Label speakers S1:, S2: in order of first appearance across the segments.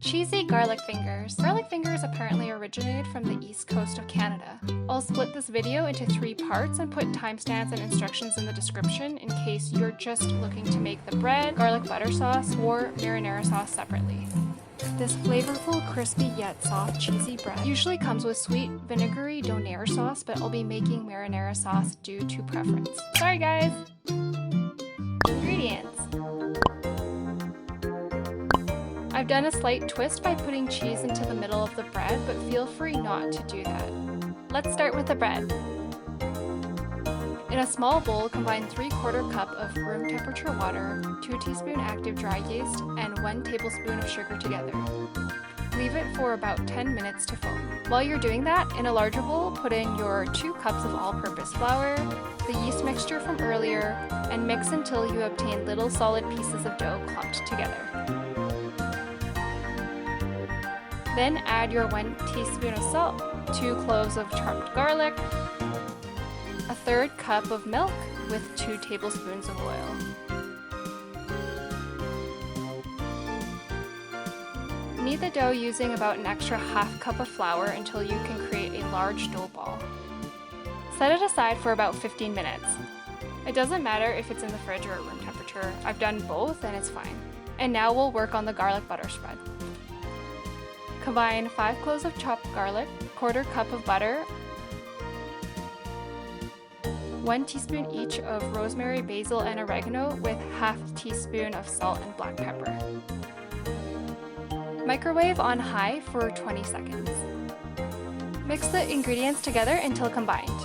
S1: Cheesy garlic fingers. Garlic fingers apparently originated from the east coast of Canada. I'll split this video into 3 parts and put timestamps and instructions in the description in case you're just looking to make the bread, garlic butter sauce, or marinara sauce separately. This flavorful, crispy yet soft cheesy bread usually comes with sweet, vinegary donair sauce, but I'll be making marinara sauce due to preference. Sorry guys! Ingredients. I've done a slight twist by putting cheese into the middle of the bread, but feel free not to do that. Let's start with the bread. In a small bowl, combine 3/4 cup of room temperature water, 2 teaspoons active dry yeast, and 1 tablespoon of sugar together. Leave it for about 10 minutes to foam. While you're doing that, in a larger bowl, put in your 2 cups of all-purpose flour, the yeast mixture from earlier, and mix until you obtain little solid pieces of dough clumped together. Then add your 1 teaspoon of salt, 2 cloves of chopped garlic, a 1/3 cup of milk with 2 tablespoons of oil. Knead the dough using about an extra 1/2 cup of flour until you can create a large dough ball. Set it aside for about 15 minutes. It doesn't matter if it's in the fridge or at room temperature. I've done both and it's fine. And now we'll work on the garlic butter spread. Combine 5 cloves of chopped garlic, 1/4 cup of butter, 1 teaspoon each of rosemary, basil, and oregano with 1/2 teaspoon of salt and black pepper. Microwave on high for 20 seconds. Mix the ingredients together until combined.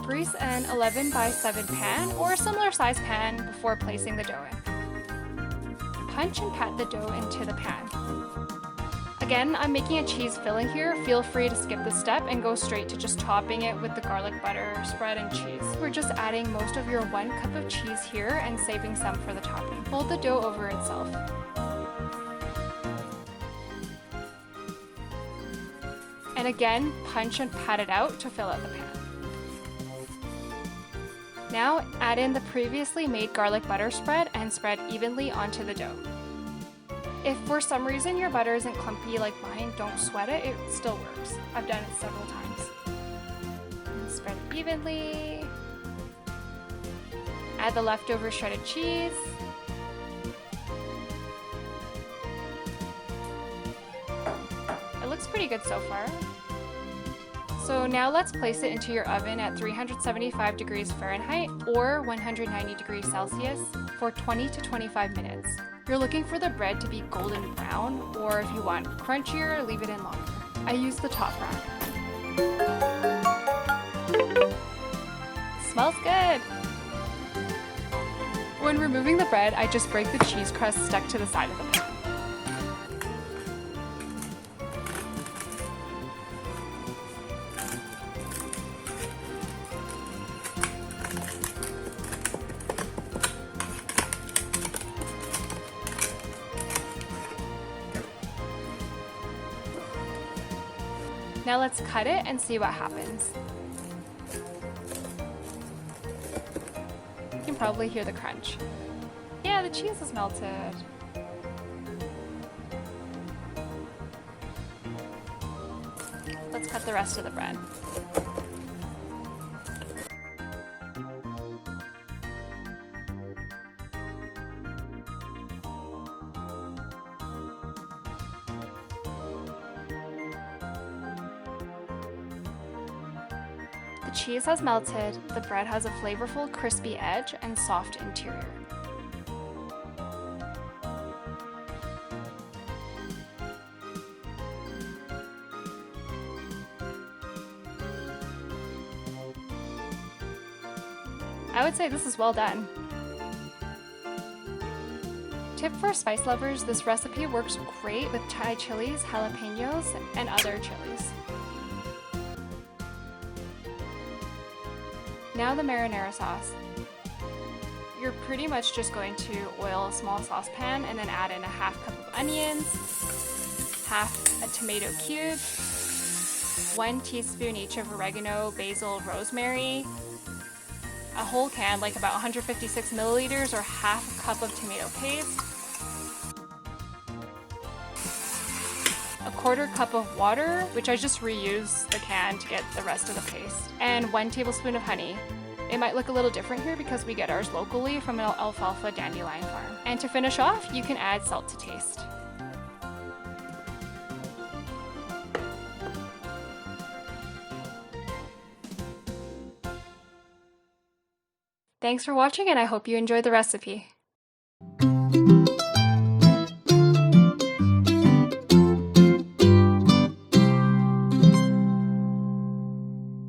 S1: Grease an 11x7 pan or a similar size pan before placing the dough in. Punch and pat the dough into the pan. Again, I'm making a cheese filling here. Feel free to skip this step and go straight to just topping it with the garlic butter spread and cheese. We're just adding most of your 1 cup of cheese here and saving some for the topping. Fold the dough over itself. And again, punch and pat it out to fill out the pan. Now add in the previously made garlic butter spread and spread evenly onto the dough. If for some reason your butter isn't clumpy like mine, don't sweat it, it still works. I've done it several times. And spread it evenly. Add the leftover shredded cheese. It looks pretty good so far. So now let's place it into your oven at 375 degrees Fahrenheit or 190 degrees Celsius for 20 to 25 minutes. You're looking for the bread to be golden brown, or if you want crunchier, leave it in longer. I use the top rack. Smells good! When removing the bread, I just break the cheese crust stuck to the side of the pan. Now let's cut it and see what happens. You can probably hear the crunch. Yeah, the cheese is melted. Let's cut the rest of the bread. The cheese has melted, the bread has a flavorful, crispy edge and soft interior. I would say this is well done. Tip for spice lovers, this recipe works great with Thai chilies, jalapenos, and other chilies. Now the marinara sauce. You're pretty much just going to oil a small saucepan and then add in a 1/2 cup of onions, 1/2 a tomato cube, 1 teaspoon each of oregano, basil, rosemary, a whole can, like about 156 milliliters or 1/2 cup of tomato paste, 1/4 cup of water, which I just reuse the can to get the rest of the paste, and 1 tablespoon of honey. It might look a little different here because we get ours locally from an alfalfa dandelion farm. And to finish off, you can add salt to taste. Thanks for watching, and I hope you enjoyed the recipe.